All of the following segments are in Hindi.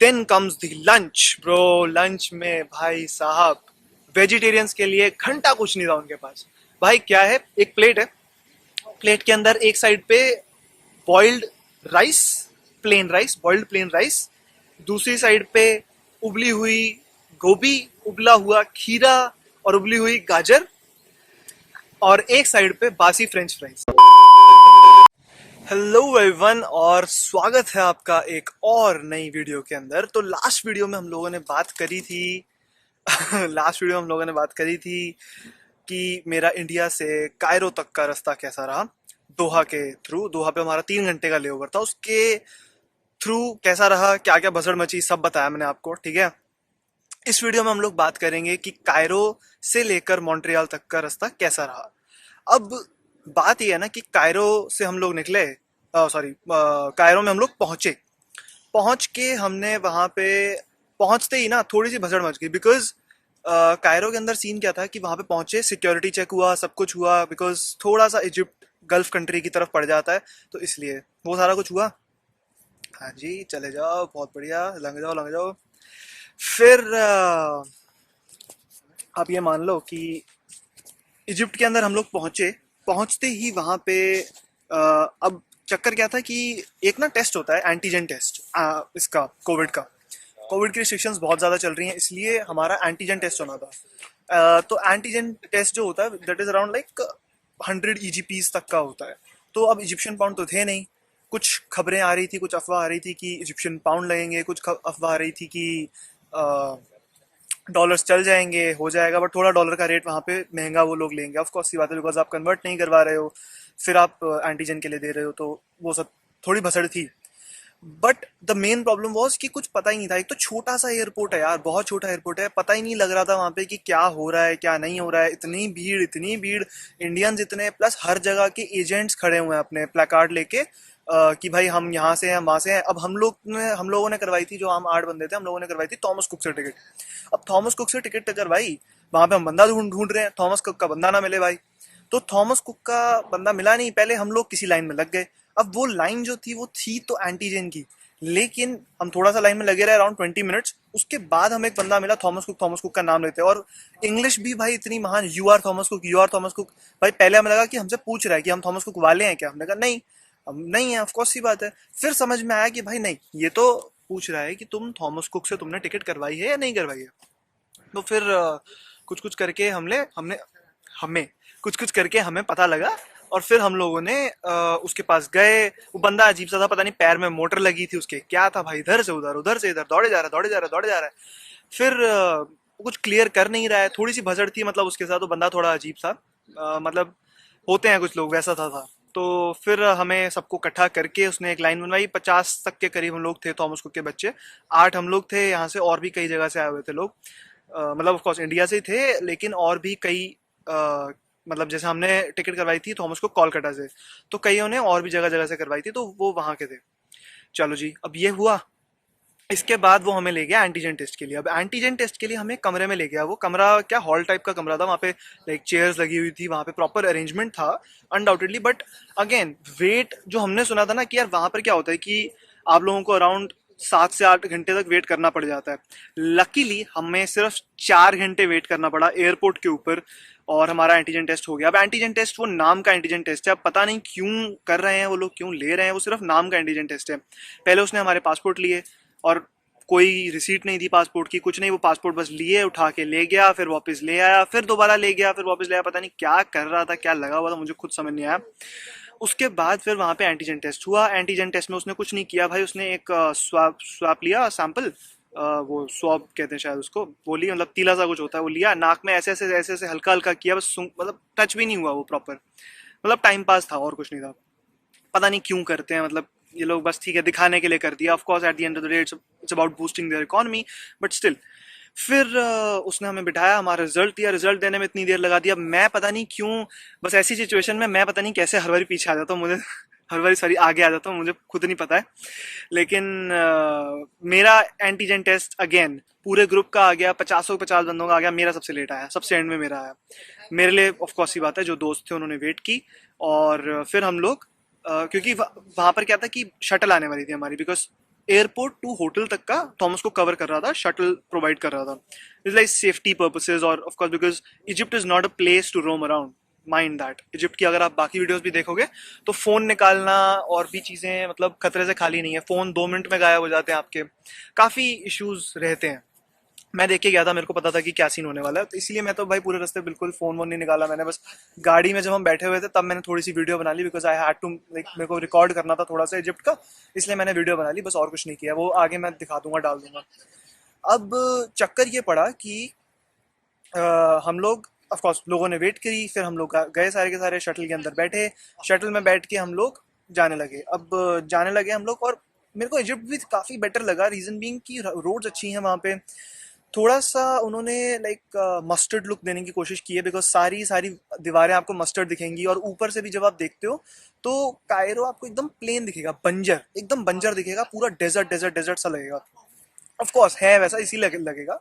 Then comes the lunch bro. Lunch में भाई साहब वेजिटेरियंस के लिए घंटा कुछ नहीं था उनके पास। भाई क्या है, एक प्लेट है, प्लेट के अंदर एक साइड पे boiled rice, plain rice, boiled plain rice, दूसरी साइड पे उबली हुई गोभी, उबला हुआ खीरा और उबली हुई गाजर, और एक साइड पे बासी फ्रेंच फ्राइज। हेलो एवरीवन और स्वागत है आपका एक और नई वीडियो के अंदर। तो लास्ट वीडियो में हम लोगों ने बात करी थी लास्ट वीडियो में हम लोगों ने बात करी थी कि मेरा इंडिया से कायरो तक का रास्ता कैसा रहा, दोहा के थ्रू। दोहा पे हमारा 3 घंटे का लेओवर था, उसके थ्रू कैसा रहा, क्या क्या भसड़ मची, सब बताया मैंने आपको, ठीक है। इस वीडियो में हम लोग बात करेंगे कि कायरो से लेकर मॉन्ट्रियल तक का रास्ता कैसा रहा। अब बात यह है ना कि कायरो से हम लोग निकले, सॉरी, कायरो में हम लोग पहुंचे। पहुंच के हमने वहां पे पहुंचते ही ना थोड़ी सी भसड़ मच गई, बिकॉज कायरो के अंदर सीन क्या था कि वहां पे पहुंचे, सिक्योरिटी चेक हुआ, सब कुछ हुआ, बिकॉज थोड़ा सा इजिप्ट गल्फ कंट्री की तरफ पड़ जाता है, तो इसलिए वो सारा कुछ हुआ। हाँ जी, चले जाओ, बहुत बढ़िया, लंघ जाओ लंघ जाओ। फिर आप ये मान लो कि इजिप्ट के अंदर हम लोग पहुंचे। पहुंचते ही वहां पे अब चक्कर क्या था कि एक ना टेस्ट होता है, एंटीजन टेस्ट, इसका कोविड का। कोविड की रिस्ट्रिक्शंस बहुत ज़्यादा चल रही हैं, इसलिए हमारा एंटीजन टेस्ट होना था। तो एंटीजन टेस्ट जो होता है that is around like 100 EGPs तक का होता है। तो अब इजिप्शियन पाउंड तो थे नहीं। कुछ खबरें आ रही थी, कुछ अफवाह आ रही थी कि इजिप्शियन पाउंड लगेंगे, कुछ अफवाह आ रही थी कि डॉलर्स चल जाएंगे, हो जाएगा, बट थोड़ा डॉलर का रेट वहाँ पे महंगा वो लोग लेंगे, ऑफ कोर्स सी बात है, बिकॉज आप कन्वर्ट नहीं करवा रहे हो, फिर आप एंटीजन के लिए दे रहे हो, तो वो सब थोड़ी भसड़ थी। But the main problem was कि कुछ पता ही नहीं था। एक तो छोटा सा एयरपोर्ट है यार, बहुत छोटा एयरपोर्ट है, पता ही नहीं लग रहा था वहाँ पे कि क्या हो रहा है क्या नहीं हो रहा है। इतनी भीड़, इतनी भीड़, इंडियंस इतने, प्लस हर जगह के एजेंट्स खड़े हुए हैं अपने प्लेकार्ड लेके, कि भाई हम यहाँ से हैं, हम वहाँ से हैं। अब हम लोगों ने करवाई थी, जो हम 8 बंदे थे, हम लोगों ने करवाई थी थॉमस कुक से टिकट। अब थॉमस कुक से टिकट करवाई, वहां पे हम बंदा ढूंढ ढूंढ रहे हैं, थॉमस कुक का बंदा ना मिले भाई। तो थॉमस कुक का बंदा मिला नहीं, पहले हम लोग किसी लाइन में लग गए। अब वो लाइन जो थी वो थी तो एंटीजन की, लेकिन हम थोड़ा सा लाइन में लगे रहे अराउंड 20 मिनट्स। उसके बाद हमें एक बंदा मिला, थॉमस कुक, थॉमस कुक का नाम लेते हैं, और इंग्लिश भी भाई इतनी महान, you are Thomas Cook, you are Thomas Cook. भाई पहले हमें लगा कि हमसे पूछ रहा है कि हम थॉमस कुक वाले हैं क्या, हमने कहा नहीं, हम नहीं है, ऑफकोर्स सी बात है। फिर समझ में आया कि भाई नहीं, ये तो पूछ रहा है कि तुम थॉमस कुक से तुमने टिकट करवाई है या नहीं करवाई है। तो फिर कुछ कुछ करके हमने हमने हमें कुछ कुछ करके हमें पता लगा, और फिर हम लोगों ने उसके पास गए। वो बंदा अजीब सा था, पता नहीं पैर में मोटर लगी थी उसके, क्या था भाई, इधर से उधर, उधर से इधर दौड़े जा रहा है, दौड़े जा रहा है, दौड़े जा रहा है। फिर वो कुछ क्लियर कर नहीं रहा है, थोड़ी सी भसड़ थी मतलब उसके साथ। वो बंदा थोड़ा अजीब था, मतलब होते हैं कुछ लोग, वैसा था। तो फिर हमें सबको इकट्ठा करके उसने एक लाइन बनवाई। 50 तक के करीब हम लोग थे, थॉमस कुक के बच्चे। 8 हम लोग थे यहाँ से, और भी कई जगह से आए हुए थे लोग। मतलब ऑफ कोर्स इंडिया से ही थे, लेकिन और भी कई, मतलब जैसे हमने टिकट करवाई थी थॉमस को कोलकाता से, तो कईयों ने और भी जगह जगह से करवाई थी, तो वो वहाँ के थे। चलो जी, अब ये हुआ। इसके बाद वो हमें ले गया एंटीजन टेस्ट के लिए। अब एंटीजन टेस्ट के लिए हमें कमरे में ले गया। वो कमरा क्या, हॉल टाइप का कमरा था, वहाँ पे लाइक चेयर्स लगी हुई थी, वहाँ पे प्रॉपर अरेंजमेंट था अनडाउटेडली। बट अगेन वेट, जो हमने सुना था ना कि यार वहाँ पर क्या होता है कि आप लोगों को अराउंड 7 से 8 घंटे तक वेट करना पड़ जाता है। लकीली हमें सिर्फ 4 घंटे वेट करना पड़ा एयरपोर्ट के ऊपर, और हमारा एंटीजन टेस्ट हो गया। अब एंटीजन टेस्ट वो नाम का एंटीजन टेस्ट है, अब पता नहीं क्यों कर रहे हैं वो लोग, क्यों ले रहे हैं, वो सिर्फ नाम का एंटीजन टेस्ट है। पहले उसने हमारे पासपोर्ट लिए, और कोई रिसीट नहीं थी पासपोर्ट की, कुछ नहीं, वो पासपोर्ट बस लिए, उठा के ले गया, फिर वापस ले आया, फिर दोबारा ले गया, फिर वापस ले आया। पता नहीं क्या कर रहा था, क्या लगा हुआ था, मुझे खुद समझ नहीं आया। उसके बाद फिर वहाँ पे एंटीजन टेस्ट हुआ। एंटीजन टेस्ट में उसने कुछ नहीं किया भाई, उसने एक स्वाप स्वाप लिया, सैंपल, वो स्वॉब कहते हैं शायद उसको, वो लिया, मतलब तीला सा कुछ होता है, वो लिया, नाक में ऐसे ऐसे ऐसे ऐसे हल्का हल्का किया, बस मतलब टच भी नहीं हुआ वो प्रॉपर, मतलब टाइम पास था और कुछ नहीं था। पता नहीं क्यों करते हैं, मतलब ये लोग बस ठीक है दिखाने के लिए कर दिया। Of course at the end of the day it's about boosting there economy, but still. फिर उसने हमें बिठाया, हमारा रिजल्ट दिया, रिजल्ट देने में इतनी देर लगा दिया। मैं पता नहीं क्यों, बस ऐसी सिचुएशन में मैं पता नहीं कैसे हर बारी पीछे आ जाता हूँ, मुझे हर बारी सॉरी आगे आ जाता हूँ, मुझे खुद नहीं पता है। लेकिन मेरा एंटीजन टेस्ट अगेन पूरे ग्रुप का आ गया, 50 बंदों का आ गया, मेरा सबसे लेट आया, सबसे एंड में मेरा आया। मेरे लिए ऑफ कोर्स ही बात है, जो दोस्त थे उन्होंने वेट की, और फिर हम लोग क्योंकि वहाँ पर क्या था कि शटल आने वाली थी हमारी, बिकॉज एयरपोर्ट टू होटल तक का थॉमस कुक कवर कर रहा था, शटल प्रोवाइड कर रहा था, इज लाइक सेफ्टी पर्पसेज और of course because Egypt is not a place to roam around, mind that. Egypt की अगर आप बाकी वीडियोस भी देखोगे तो फोन निकालना और भी चीजें मतलब खतरे से खाली नहीं है, फोन 2 मिनट में गायब हो जाते हैं आपके, काफी इश्यूज रहते हैं। मैं देख के गया था, मेरे को पता था कि क्या सीन होने वाला है, तो इसलिए मैं तो भाई पूरे रास्ते बिल्कुल फोन वोन नहीं निकाला मैंने, बस गाड़ी में जब हम बैठे हुए थे तब मैंने थोड़ी सी वीडियो बना ली, because I had to like मेरे को रिकॉर्ड करना था थोड़ा सा इजिप्ट का, इसलिए मैंने वीडियो बना ली, बस और कुछ नहीं किया, वो आगे मैं दिखा दूंगा, डाल दूंगा। अब चक्कर ये पड़ा कि हम लोग ऑफ कोर्स लोगों ने वेट करी, फिर हम लोग गए सारे के सारे शटल के अंदर बैठे, शटल में बैठ के हम लोग जाने लगे। अब जाने लगे हम लोग, और मेरे को इजिप्ट भी काफ़ी बेटर लगा, रीज़न बीइंग कि रोड्स अच्छी हैं वहाँ पे, थोड़ा सा उन्होंने लाइक मस्टर्ड लुक देने की कोशिश की है, बिकॉज सारी सारी दीवारें आपको मस्टर्ड दिखेंगी, और ऊपर से भी जब आप देखते हो तो कायरो आपको एकदम प्लेन दिखेगा, बंजर, एकदम बंजर दिखेगा, पूरा डेजर्ट डेजर्ट डेजर्ट सा लगेगा। ऑफ कोर्स है वैसा, इसी लगेगा,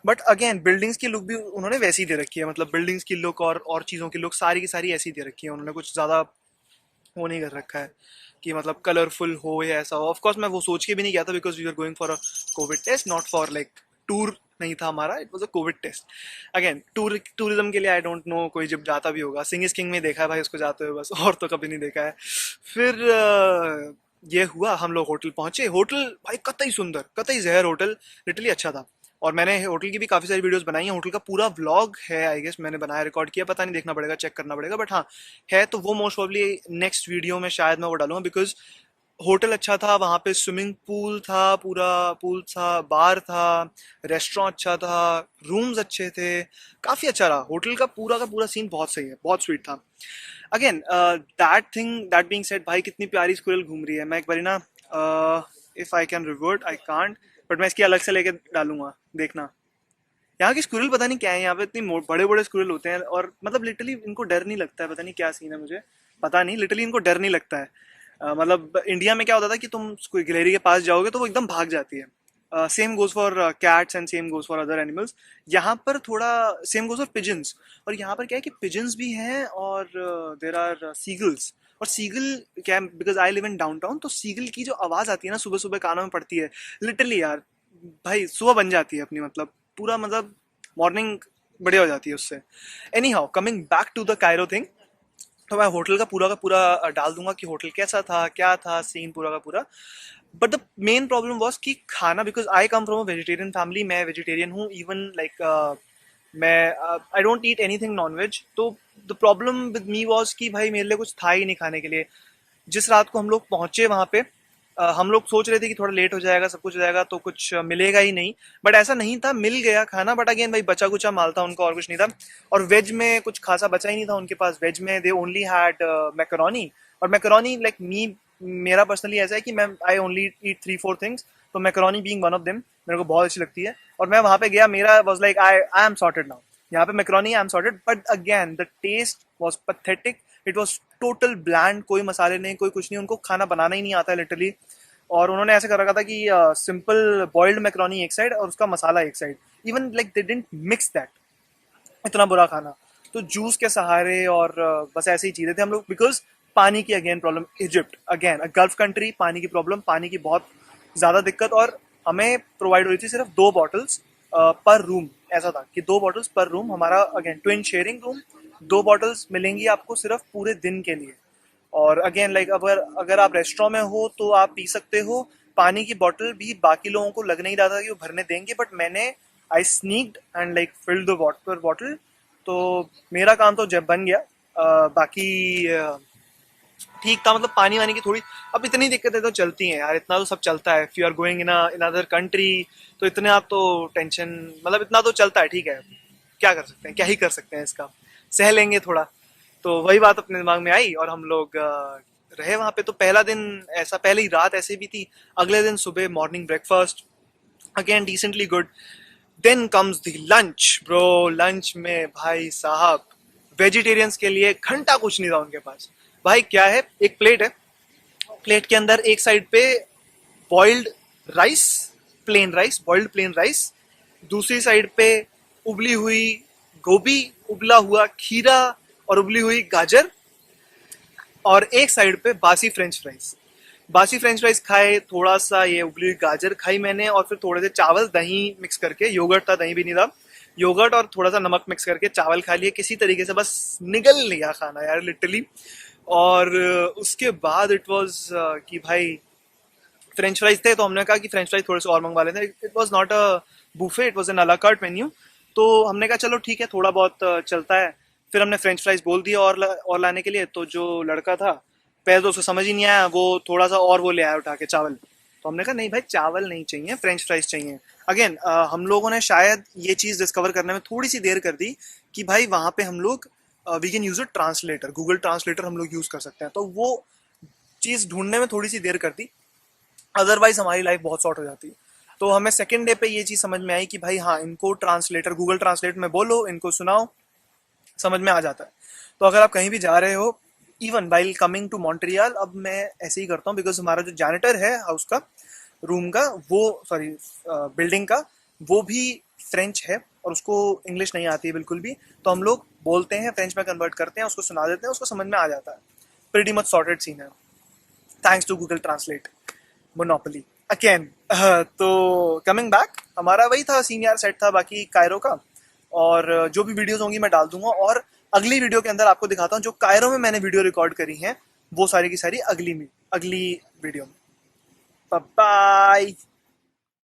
बट अगेन बिल्डिंग्स की लुक भी उन्होंने वैसी दे रखी है, मतलब बिल्डिंग्स की लुक और चीज़ों की लुक सारी की सारी ऐसी दे रखी है, उन्होंने कुछ ज़्यादा वो नहीं कर रखा है कि मतलब कलरफुल हो या ऐसा हो। ऑफ कोर्स मैं वो सोच के भी नहीं गया था, because we are going for a covid test, not for like tour नहीं था हमारा, it was a covid test. Again tourism के लिए आई डोंट नो कोई जब जाता भी होगा, सिंग इज किंग में देखा है भाई उसको जाते हुए बस, और तो कभी नहीं देखा है। फिर ये हुआ, हम लोग होटल पहुंचे, होटल भाई कतई सुंदर, कतई जहर होटल, लिटरली अच्छा था। और मैंने होटल की भी काफ़ी सारी वीडियोस बनाई हैं, होटल का पूरा व्लॉग है आई गेस, मैंने बनाया, रिकॉर्ड किया, पता नहीं, देखना पड़ेगा, चेक करना पड़ेगा, बट हाँ है, तो वो मोस्ट प्रॉब्ली नेक्स्ट वीडियो में शायद मैं वो डालूंगा, बिकॉज होटल अच्छा था, वहाँ पे स्विमिंग पूल था, पूरा पूल था, बार था, रेस्टोरेंट अच्छा था, रूम्स अच्छे थे, काफ़ी अच्छा रहा होटल का पूरा सीन बहुत सही है, बहुत स्वीट था। Again that thing that being said, भाई कितनी प्यारी स्क्विरल घूम रही है, मैं एक बारी ना if I can revert I can't, but मैं इसकी अलग से लेके डालूंगा, देखना। यहाँ की स्क्विरल पता नहीं क्या है, यहाँ पे इतनी बड़े बड़े स्क्विरल होते हैं, और मतलब लिटरली इनको डर नहीं लगता है, पता नहीं क्या सीन है, मुझे पता नहीं, लिटरली इनको डर नहीं लगता है। मतलब इंडिया में क्या होता था कि तुम कोई गिलहरी के पास जाओगे तो वो एकदम भाग जाती है, same goes for cats and same goes for other animals. यहाँ पर थोड़ा सेम गोज फॉर पिजन्स, और यहाँ पर क्या है कि पिजन्स भी हैं, और देर आर सीगल्स, और सीगल क्या, because I live in downtown, तो सीगल की जो आवाज़ आती है ना सुबह सुबह कानों में पड़ती है, लिटरली यार भाई सुबह बन जाती है अपनी, मतलब पूरा मतलब मॉर्निंग बढ़िया हो जाती है उससे। Any how coming back to the Cairo thing, तो मैं होटल का पूरा डाल दूंगा कि होटल कैसा था, क्या था सीन पूरा का पूरा। But the main problem was कि खाना, because I come from a vegetarian family, मैं वेजिटेरियन हूँ, इवन लाइक मैं I don't eat anything non veg, तो the problem with me was कि भाई मेरे लिए कुछ था ही नहीं खाने के लिए। जिस रात को हम लोग पहुंचे वहां पे, हम लोग सोच रहे थे कि थोड़ा लेट हो जाएगा, सब कुछ हो जाएगा तो कुछ मिलेगा ही नहीं, बट ऐसा नहीं था, मिल गया खाना, बट अगेन भाई बचा कुचा माल था उनको, और कुछ नहीं था। और वेज में कुछ खासा बचा ही नहीं था उनके पास, वेज में दे ओनली हैड मैकरोनी, और मैकरोनी लाइक मी, मेरा पर्सनली ऐसा है कि मैं आई ओनली ईट 3-4 थिंग्स, तो macaroni being one of them मेरे को बहुत अच्छी लगती है, और मैं वहां पे गया, मेरा was like I am sorted now, यहाँ पे macaroni I am sorted, but again the taste was pathetic, it was total bland, कोई मसाले नहीं, कोई कुछ नहीं, उनको खाना बनाना ही नहीं आता लिटरली। और उन्होंने ऐसे कर रखा था कि सिंपल बॉइल्ड मैक्रोनी एक साइड और उसका मसाला एक side, even like they didn't mix that, इतना बुरा खाना। तो जूस के सहारे और बस ऐसे ही चीज़ें थे हम लोग, बिकॉज पानी की again problem, Egypt again a gulf country, पानी की प्रॉब्लम, पानी की बहुत ज़्यादा दिक्कत, और हमें प्रोवाइड हो रही थी सिर्फ 2 बॉटल्स पर रूम, ऐसा था कि 2 बॉटल्स पर रूम हमारा, again twin sharing room, 2 bottles मिलेंगी आपको सिर्फ पूरे दिन के लिए। और अगेन लाइक अगर अगर आप रेस्टोरेंट में हो तो आप पी सकते हो, पानी की बॉटल भी बाकी लोगों को लग नहीं रहा था कि वो भरने देंगे, बट मैंने I sneaked and like filled the water bottle, तो मेरा काम तो जब बन गया। बाकी ठीक था, मतलब पानी वानी की थोड़ी, अब इतनी दिक्कतें तो चलती हैं यार, इतना तो सब चलता है, if you are going in other country, तो इतने आप तो टेंशन, मतलब इतना तो चलता है, ठीक है, क्या कर सकते हैं, क्या ही कर सकते हैं, इसका सह लेंगे थोड़ा। तो वही बात अपने दिमाग में आई, और हम लोग रहे वहाँ पे। तो पहला दिन ऐसा, पहली रात ऐसे भी थी, अगले दिन सुबह morning breakfast, again decently good. Then comes the lunch bro, lunch में भाई साहब वेजिटेरियंस के लिए घंटा कुछ नहीं था उनके पास। भाई क्या है, एक प्लेट है, प्लेट के अंदर एक साइड पे boiled rice, plain rice, boiled plain rice, दूसरी साइड पे उबली हुई गोभी, उबला हुआ खीरा और उबली हुई गाजर, और एक साइड पे बासी फ्रेंच फ्राइज। बासी फ्रेंच फ्राइज खाए, थोड़ा सा ये उबली हुई गाजर खाई मैंने, और फिर थोड़े से चावल दही मिक्स करके, योगर्ट था, दही भी नहीं था, योगर्ट और थोड़ा सा नमक मिक्स करके चावल खा लिए किसी तरीके से, बस निगल लिया खाना यार लिटरली। और उसके बाद इट वाज कि भाई फ्रेंच फ्राइज थे, तो हमने कहा कि फ्रेंच फ्राइज थोड़े से और मंगवा लेते हैं। It was not a buffet, it was an अला कार्ट मेन्यू। तो हमने कहा चलो ठीक है, थोड़ा बहुत चलता है। फिर हमने फ्रेंच फ्राइज बोल दिया और लाने के लिए, तो जो लड़का था, पहले तो उसको समझ ही नहीं आया, वो थोड़ा सा और वो ले आया उठा के चावल। तो हमने कहा नहीं भाई, चावल नहीं चाहिए, फ्रेंच फ्राइज चाहिए। अगेन हम लोगों ने शायद ये चीज़ डिस्कवर करने में थोड़ी सी देर कर दी कि भाई वहाँ पे हम लोग we can use a translator, Google translator हम लोग यूज कर सकते हैं। तो वो चीज़ ढूंढने में थोड़ी सी देर कर दी, अदरवाइज हमारी लाइफ बहुत शॉर्ट हो जाती है। तो हमें सेकेंड डे पे ये चीज़ समझ में आई कि भाई हाँ, इनको ट्रांसलेटर, गूगल ट्रांसलेट में बोलो, इनको सुनाओ, समझ में आ जाता है। तो अगर आप कहीं भी जा रहे हो, even while coming to Montreal, अब मैं ऐसे ही करता हूँ, बिकॉज हमारा जो जैनिटर है हाउस का, रूम का, वो सॉरी बिल्डिंग का, वो भी फ्रेंच है और उसको इंग्लिश नहीं आती है बिल्कुल भी। तो हम लोग बोलते हैं, फ्रेंच में कन्वर्ट करते हैं, उसको सुना देते हैं, उसको समझ में आ जाता है। प्रीटी मच सॉर्टेड सीन है, thanks to Google translate monopoly again. तो कमिंग बैक, हमारा वही था, सीन यार सेट था बाकी कायरो का। और जो भी वीडियोस होंगी मैं डाल दूंगा, और अगली वीडियो के अंदर आपको दिखाता हूँ जो कायरो में मैंने वीडियो रिकॉर्ड करी हैं, वो सारी की सारी अगली वीडियो में। Bye bye.